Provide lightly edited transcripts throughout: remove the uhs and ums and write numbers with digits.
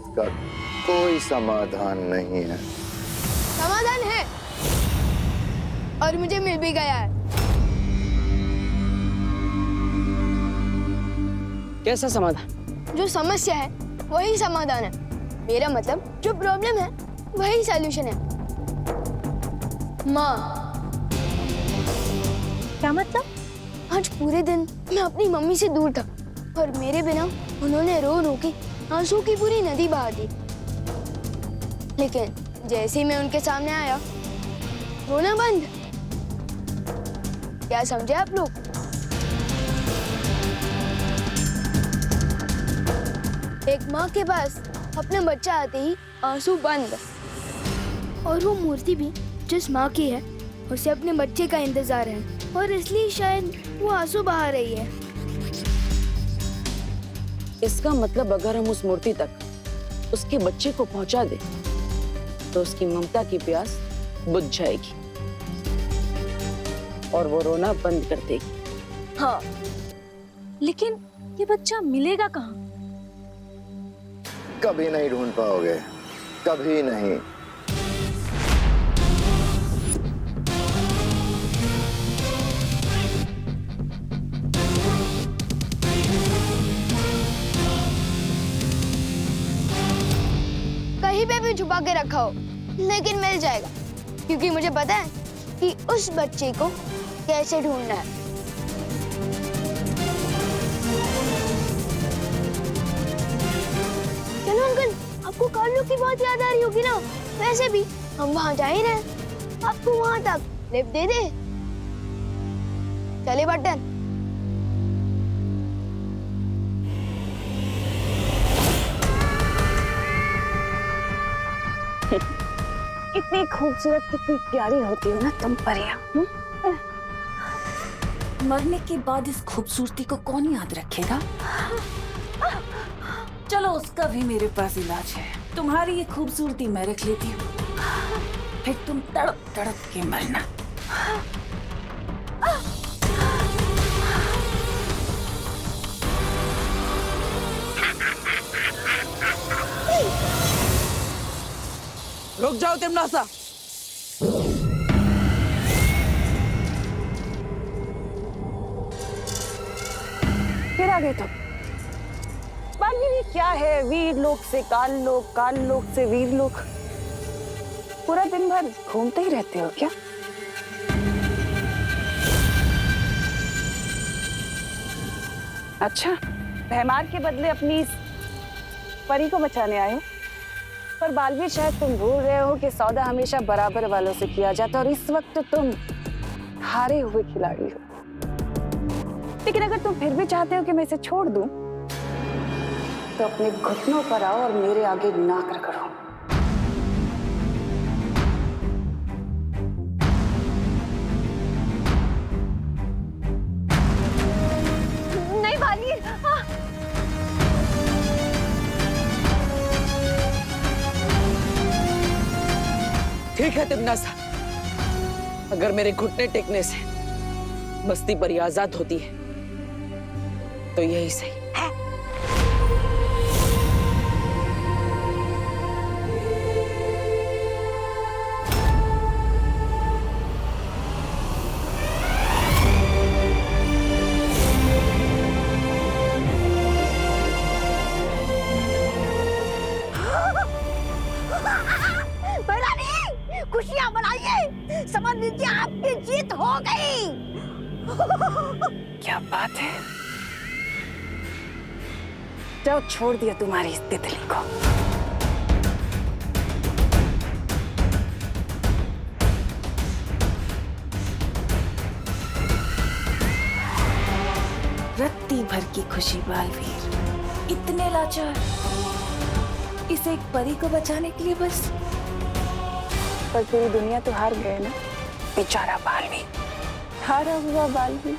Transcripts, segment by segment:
का कोई समाधान नहीं है। समाधान है और मुझे मिल भी गया है। कैसा समाधान? जो समस्या है वही समाधान है। मेरा मतलब जो प्रॉब्लम है वही सॉल्यूशन है। माँ। क्या मतलब? आज पूरे दिन मैं अपनी मम्मी से दूर था और मेरे बिना उन्होंने रो रो के आंसू की पूरी नदी बहा दी। लेकिन जैसे ही मैं उनके सामने आया, रोना बंद। क्या समझे आप लोग? एक माँ के पास अपना बच्चा आते ही आंसू बंद, और वो मूर्ति भी जिस माँ की है उसे अपने बच्चे का इंतजार है और इसलिए शायद वो आंसू बहा रही है। इसका मतलब अगर हम उस मूर्ति तक उसके बच्चे को पहुंचा दें तो उसकी ममता की प्यास बुझ जाएगी और वो रोना बंद कर देगी। हाँ, लेकिन ये बच्चा मिलेगा कहाँ? कभी नहीं ढूंढ पाओगे, कभी नहीं। कहीं पे भी छुपा के रखा हो, लेकिन मिल जाएगा, क्योंकि मुझे पता है कि उस बच्चे को कैसे ढूंढना है। चलो अंकल, आपको कार्लो की बहुत याद आ रही होगी ना? वैसे भी हम वहाँ जा ही रहे, आपको वहाँ तक लिफ्ट दे दे। चले बटन। कितनी खूबसूरत, कितनी प्यारी होती हो ना तुम परियां। मरने के बाद इस खूबसूरती को कौन याद रखेगा? चलो, उसका भी मेरे पास इलाज है। तुम्हारी ये खूबसूरती मैं रख लेती हूँ, फिर तुम तड़प तड़प के मरना। रुक जाओ तिमनासा। फिर आ गए तुम। बाली क्या है, वीर लोक से काल लोक, काल लोक से वीर लोक। पूरा दिन भर घूमते ही रहते हो क्या? अच्छा, भैमार के बदले अपनी इस परी को बचाने आए हो। पर बालवीर, शायद तुम भूल रहे हो कि सौदा हमेशा बराबर वालों से किया जाता है और इस वक्त तुम हारे हुए खिलाड़ी हो। लेकिन अगर तुम फिर भी चाहते हो कि मैं इसे छोड़ दूं, तो अपने घुटनों पर आओ और मेरे आगे नाक रगड़ो। नहीं बाली। ठीक है तिमनासा, अगर मेरे घुटने टेकने से मस्ती परी आजाद होती है तो यही सही। खुशियां मनाइए, समझ लीजिए आपकी जीत हो गई। क्या बात है, जाओ, छोड़ दिया तुम्हारी इस तितली को। रत्ती भर की खुशी बालवीर, इतने लाचार, इसे एक परी को बचाने के लिए बस। पर पूरी दुनिया तो हार गए ना, बेचारा बालवीर, हारा हुआ बालवीर।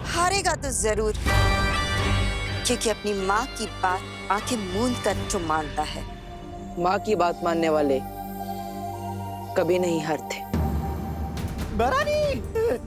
हारेगा तो जरूर, क्योंकि अपनी माँ की बात आंखें मूंद कर जो मानता है। माँ की बात मानने वाले कभी नहीं हारते। बरानी,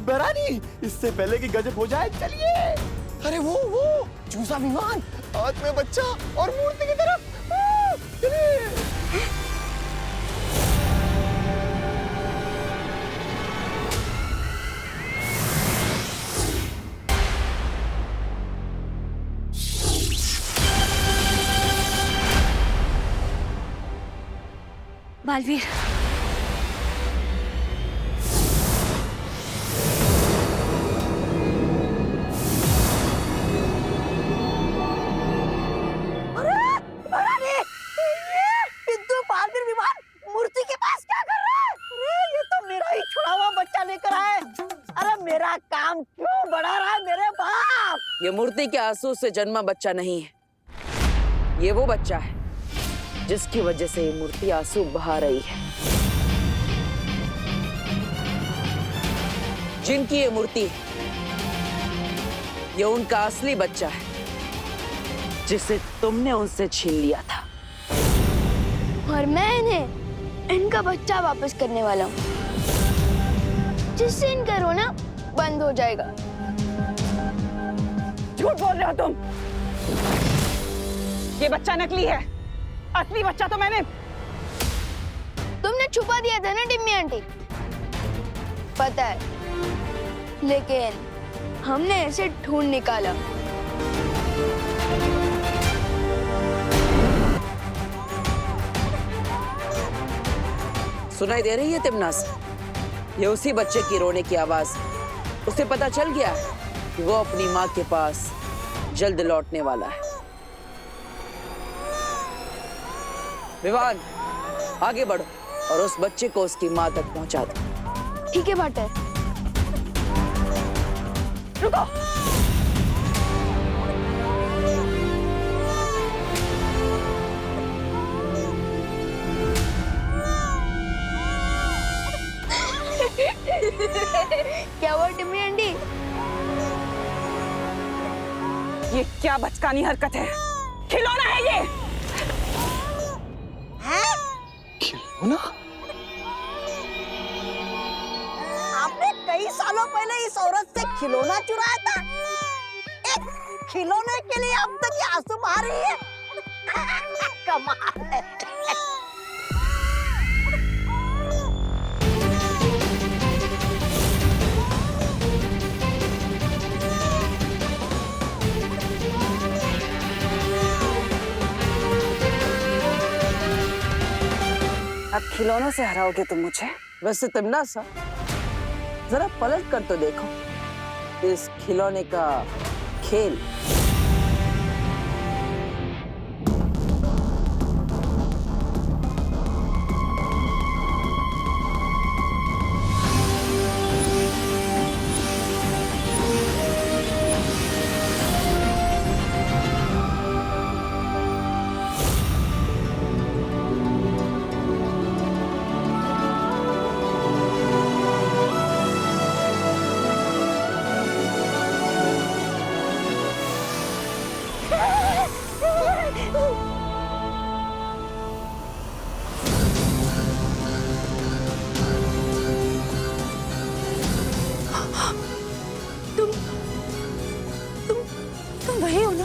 बरानी, इससे पहले कि गजब हो जाए, चलिए। अरे वो चूसा विमान हाथ में बच्चा और मूर्ति की तरफ। चलिए। बालवीर, पिंटू बालवीर विमान मूर्ति के पास क्या कर रहा है? अरे ये तो मेरा ही छुड़ा हुआ बच्चा लेकर आए। अरे मेरा काम क्यों बढ़ा रहा है मेरे बाप? ये मूर्ति के आंसू से जन्मा बच्चा नहीं है, ये वो बच्चा है जिसकी वजह से ये मूर्ति आंसू बहा रही है। जिनकी ये मूर्ति है, ये उनका असली बच्चा है जिसे तुमने उनसे छीन लिया था। और मैं इन्हें इनका बच्चा वापस करने वाला हूँ, जिससे इनका रोना बंद हो जाएगा। झूठ बोल रहे हो तुम। ये बच्चा नकली है, असली बच्चा तो मैंने। तुमने छुपा दिया था ना टिम्मी आंटी, पता है, लेकिन हमने इसे ढूंढ निकाला। सुनाई दे रही है तिमनास? ये उसी बच्चे की रोने की आवाज। उसे पता चल गया है कि वो अपनी माँ के पास जल्द लौटने वाला है। विवान, आगे बढ़ो और उस बच्चे को उसकी माँ तक पहुंचा दो। ठीक है भाटर। रुको। क्या हुआ टिम्मी आंटी? ये क्या बचकानी हरकत है? खिलौना है ये। खिलौना? आपने कई सालों पहले इस औरत से खिलौना चुराया था। एक खिलौने के लिए अब तक ये आंसू बहा रही है। कमाल है। अब खिलौनों से हराओगे तुम मुझे? वैसे तिमनासा, जरा पलट कर तो देखो इस खिलौने का खेल। तुम वही हो ना?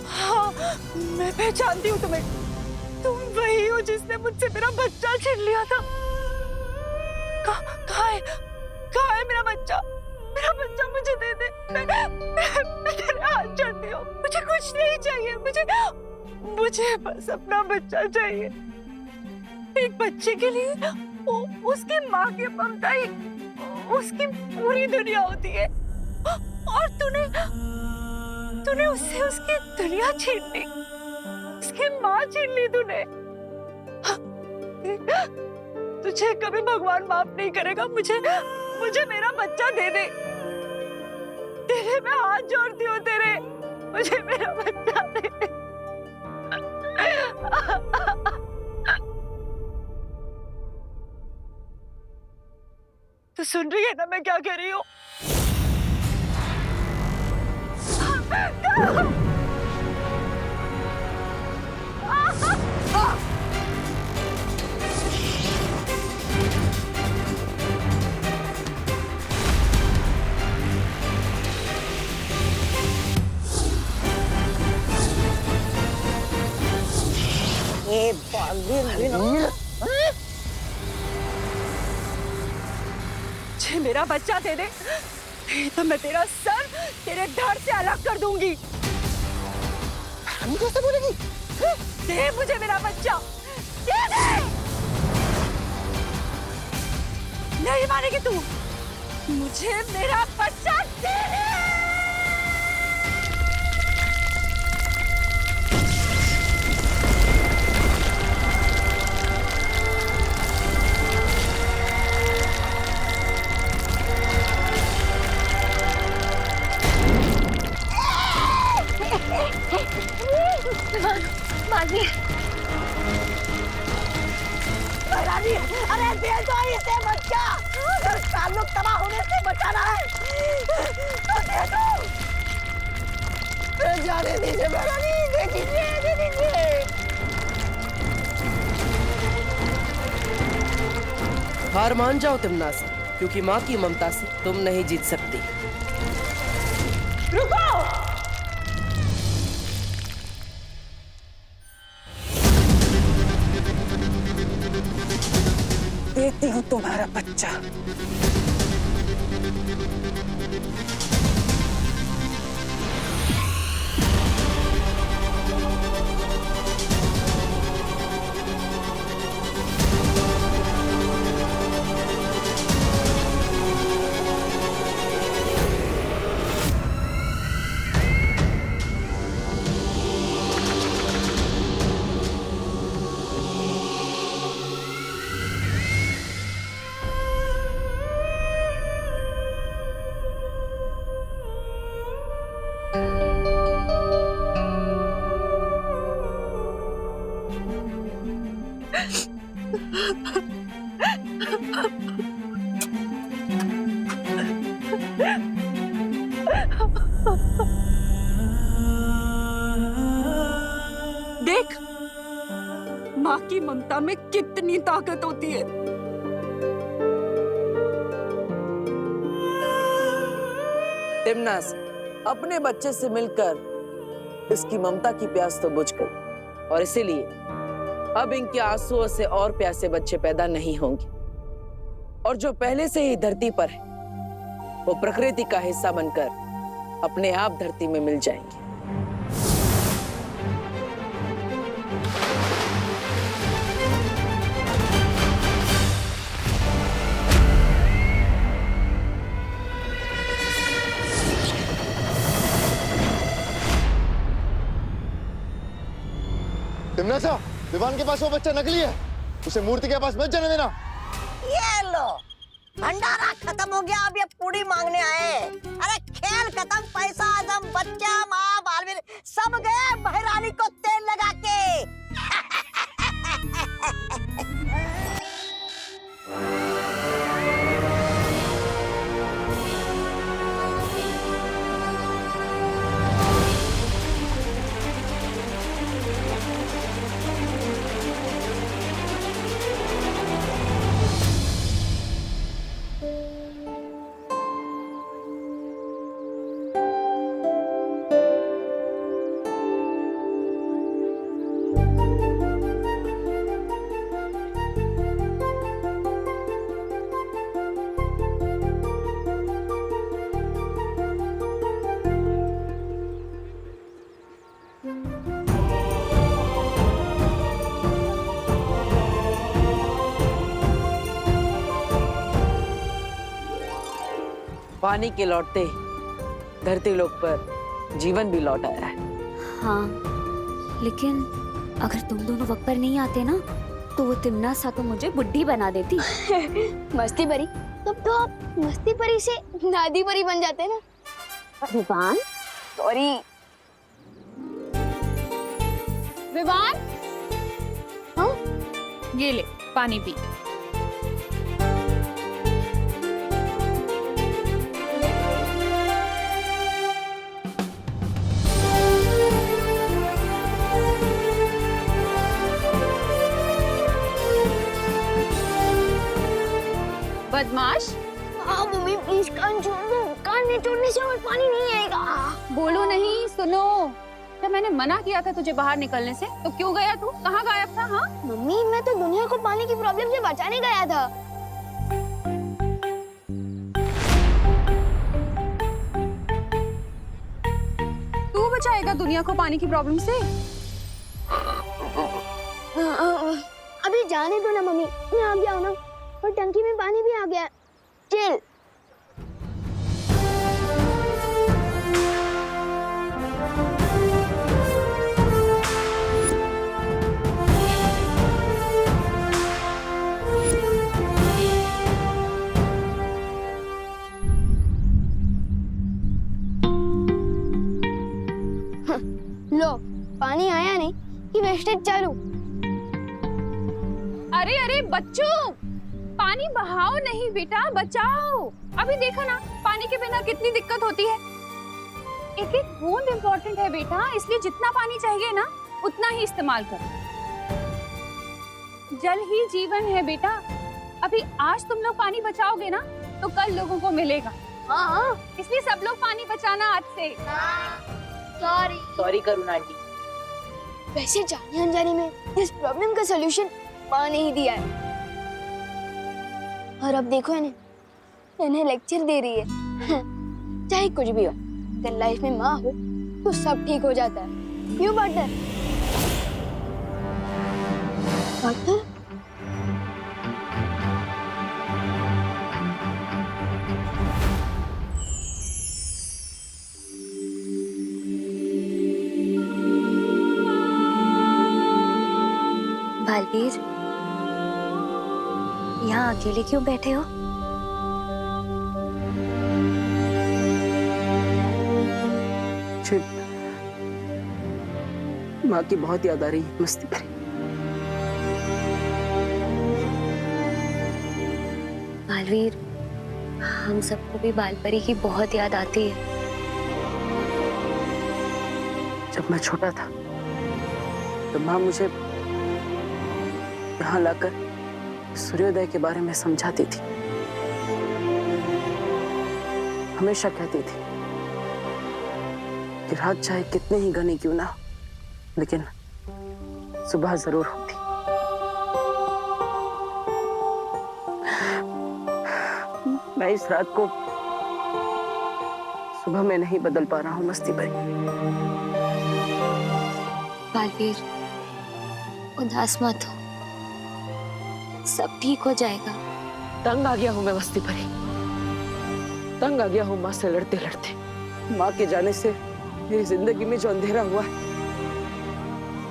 हाँ, मैं पहचानती हूँ तुम्हें। तुम वही हो जिसने मुझसे मेरा बच्चा छीन लिया था। कहाँ है मेरा बच्चा? मेरा बच्चा मुझे दे दे। मैं तेरे हाथ जोड़ती हूँ। मुझे कुछ नहीं चाहिए। मुझे बस अपना बच्चा चाहिए। एक बच्चे के लिए उसकी माँ की ममता ही उसकी पूरी दुनिया होती है। और तूने उससे उसकी दुनिया छीन ली। उसकी माँ छीन ली तूने। तुझे कभी भगवान माफ नहीं करेगा। मुझे मेरा बच्चा दे दे। तेरे मैं हाथ जोड़ती हूँ तेरे। मुझे मेरा बच्चा दे दे। तो सुन रही है ना मैं क्या कह रही हूँ? मुझे मेरा बच्चा दे दे, नहीं तो मैं तेरा सर तेरे धड़ से अलग कर दूंगी। हम कैसे बोलेगी? दे मुझे मेरा बच्चा, दे दे। नहीं मानेगी तू, मुझे मेरा बच्चा दे दे। अरे दे दो इसे बच्चा, अगर ताल्लुक तबाह होने से बचाना है तो दे दो। जाने दीजिए महारानी, दे दीजिए, दे दीजिए। हार मान जाओ तिमनासा, क्योंकि माँ की ममता से तुम नहीं जीत सकती। रुको! देती हूँ तुम्हारा बच्चा। देख, माँ की ममता में कितनी ताकत होती है। तिमनास, अपने बच्चे से मिलकर इसकी ममता की प्यास तो बुझ गई, और इसीलिए अब इनके आंसुओं से और प्यासे बच्चे पैदा नहीं होंगे, और जो पहले से ही धरती पर है वो प्रकृति का हिस्सा बनकर अपने आप धरती में मिल जाएंगे। तिमनासा, विवान के पास वो बच्चा नकली है, उसे मूर्ति के पास मत जाने देना। ये लो, भंडारा खत्म हो गया, अब ये पूरी मांगने आए। अरे खेल खत्म, पैसा आदम, बच्चा, माँ, बालवीर सब गए बहरानी को तेल लगा के। पानी के लौटते ही धरती लोक पर जीवन भी लौट आया है। हाँ, लेकिन अगर तुम दोनों वक्त पर नहीं आते ना, तो वो तिमनासा तो मुझे बुड्ढी बना देती। मस्ती परी, तब तो आप मस्ती परी से दादी परी बन जाते ना। विवान, सॉरी। विवान, हाँ? ये ले पानी पी। बदमाश, हाँ मम्मी प्लीज कान छोड़ दो, कान नहीं छोड़ने से और पानी नहीं आएगा। बोलो नहीं, सुनो। जब मैंने मना किया था तुझे बाहर निकलने से तो क्यों गया तू? कहाँ गायब था? हाँ मम्मी मैं तो दुनिया को पानी की प्रॉब्लम से बचाने गया था। तू बचाएगा दुनिया को पानी की प्रॉब्लम से? अभी जाने दो ना मम्मी, मैं आ गया हूं ना और टंकी में पानी भी आ गया। चिल। लो पानी आया नहीं कि वेस्टेज चालू। अरे अरे बच्चों, पानी बहाओ नहीं बेटा, बचाओ। अभी देखो ना पानी के बिना कितनी दिक्कत होती है। एक एक बूंद इम्पोर्टेंट है बेटा, इसलिए जितना पानी चाहिए ना उतना ही इस्तेमाल करो। जल ही जीवन है बेटा। अभी आज तुम लोग पानी बचाओगे ना तो कल लोगों को मिलेगा। हाँ इसलिए सब लोग पानी बचाना आज से। सॉरी करुणा आंटी। वैसे जाने अनजाने में इस प्रॉब्लम का सलूशन माँ ने ही दिया है। और अब देखो इन्हें लेक्चर दे रही है। चाहे कुछ भी हो, अगर लाइफ में माँ हो तो सब ठीक हो जाता है। क्यों पार्टनर? पार्टनर? बालवीर, यहाँ अकेले क्यों बैठे हो? माँ की बहुत याद आ रही है मस्ती भरी। बालवीर, हम सबको भी बालपरी की बहुत याद आती है। जब मैं छोटा था तो माँ मुझे यहाँ लाकर सूर्योदय के बारे में समझाती थी। हमेशा कहती थी कि रात चाहे कितने ही घनी क्यों ना हो, लेकिन सुबह जरूर होती। मैं इस रात को सुबह में नहीं बदल पा रहा हूँ मस्ती भरी। बालवीर, उदास मत हो, सब ठीक हो जाएगा। तंग आ गया हूँ मैं मस्ती भरी, तंग आ गया हूँ माँ से लड़ते लड़ते। माँ के जाने से मेरी जिंदगी में जो अंधेरा हुआ है,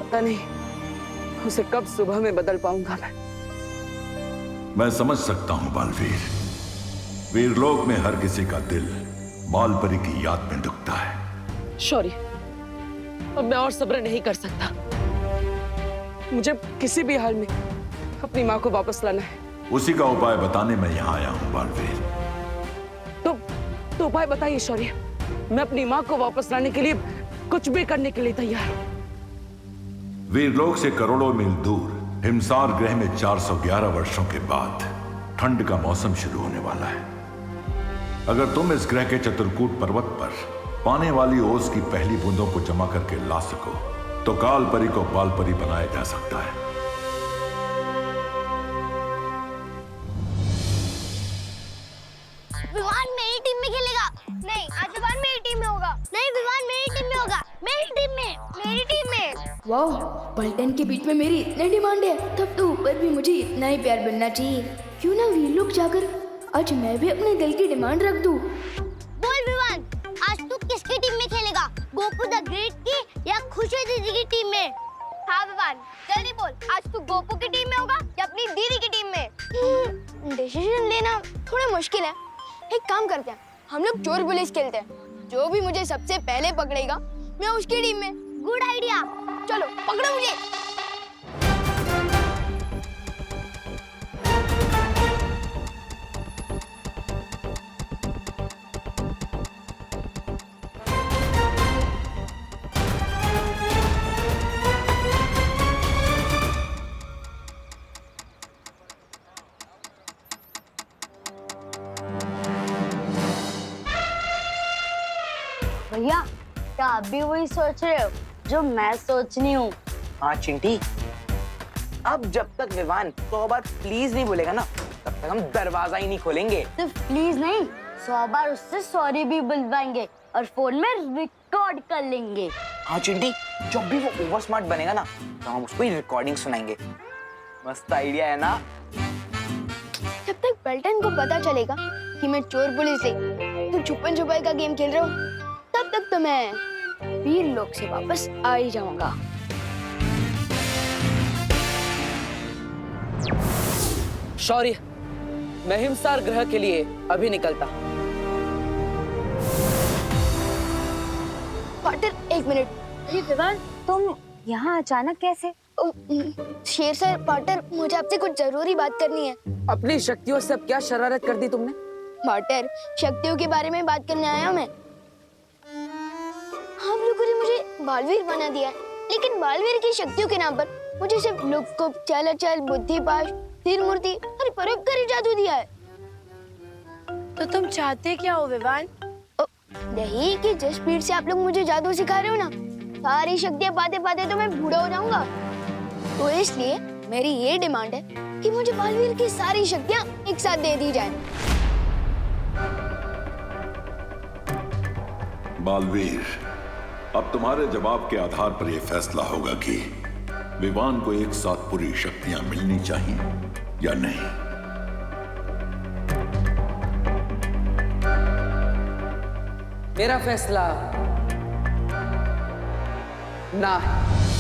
पता नहीं उसे कब सुबह में बदल पाऊंगा मैं समझ सकता हूँ बालवीर। वीरलोक में हर किसी का दिल बालपरी की याद में दुखता है। शौर्य, अब मैं और सब्र नहीं कर सकता। मुझे किसी भी हाल में अपनी माँ को वापस लाना है। उसी का उपाय बताने मैं यहाँ आया हूँ बालवीर। तो उपाय बताइए शौर्य। मैं अपनी माँ को वापस लाने के लिए कुछ भी करने के लिए तैयार हूँ। वीरलोक से करोड़ों मील दूर हिमसार ग्रह में 411 वर्षों के बाद ठंड का मौसम शुरू होने वाला है। अगर तुम इस ग्रह के चित्रकूट पर्वत पर पाने वाली ओस की पहली बूंदों को जमा करके ला सको तो कालपरी को बालपरी बनाया जा सकता है। विवान मेरी टीम में खेलेगा। नहीं, आज विवान मेरी टीम में होगा। नहीं, विवान मेरी टीम में होगा। मेरी टीम में, मेरी टीम में। वाह, पलटन के बीच में मेरी इतनी डिमांड है, तब तो ऊपर भी मुझे इतना ही प्यार मिलना चाहिए। क्यों ना वीरलोक जाकर आज मैं भी अपने दिल की डिमांड रख दूं। बोल विवान, आज तू किसकी टीम में खेलेगा? गोपू द ग्रेट की या खुशी दीदी की टीम में? हाँ विवान, जल्दी बोल, आज तू गोपू की टीम में होगा या अपनी दीदी की टीम में? डिसीजन लेना थोड़ा मुश्किल है। एक काम करते हैं, हम लोग चोर पुलिस खेलते हैं। जो भी मुझे सबसे पहले पकड़ेगा मैं उसकी टीम में। गुड आइडिया, चलो पकड़ो मुझे। भैया, क्या आप भी वही सोच रहे हो? जो मैं सोचनी हूँ। हाँ चिंटी, अब जब तक विवान 100 बार प्लीज नहीं बोलेगा ना, तब तक हम दरवाजा ही नहीं खोलेंगे। सिर्फ प्लीज नहीं, 100 बार उससे सॉरी भी बुलवाएंगे और फोन में रिकॉर्ड कर लेंगे। हाँ चिंटी, जब भी वो ओवर स्मार्ट बनेगा ना, तो हम उसको ही रिकॉर्डिंग सुनाएंगे। मस्त आइडिया है ना? जब तक बेल्टन को पता चलेगा कि मैं चोर पुलिस नहीं, तो छुपन छुपाई का गेम खेल रहा हूँ, तब तक तो मैं वीर लोक से वापस आ ही जाऊंगा। शौर्य, मैं हिमसार ग्रह के लिए अभी निकलता। पार्टनर, एक मिनट। अरे विवान, तुम यहाँ अचानक कैसे? शेर सर, पार्टनर, मुझे आपसे कुछ जरूरी बात करनी है। अपनी शक्तियों से अब क्या शरारत कर दी तुमने? पार्टनर, शक्तियों के बारे में बात करने आया मैं। आप लोगों ने मुझे बालवीर बना दिया, लेकिन बालवीर की शक्तियों के नाम पर मुझे सिर्फ लुक-कुप, चल-अचल, बुद्धिपाश, तीर मूर्ति और परोपकारी जादू दिया है। तो तुम चाहते क्या हो विवान? यही कि जिस स्पीड से आप लोग मुझे जादू सिखा रहे हो ना, सारी शक्तियाँ पाते पाते तो मैं बूढ़ा हो जाऊंगा। तो इसलिए मेरी ये डिमांड है कि मुझे बालवीर की सारी शक्तियाँ एक साथ दे दी जाएं। बालवीर, अब तुम्हारे जवाब के आधार पर यह फैसला होगा कि विवान को एक साथ पूरी शक्तियां मिलनी चाहिए या नहीं। मेरा फैसला ना है।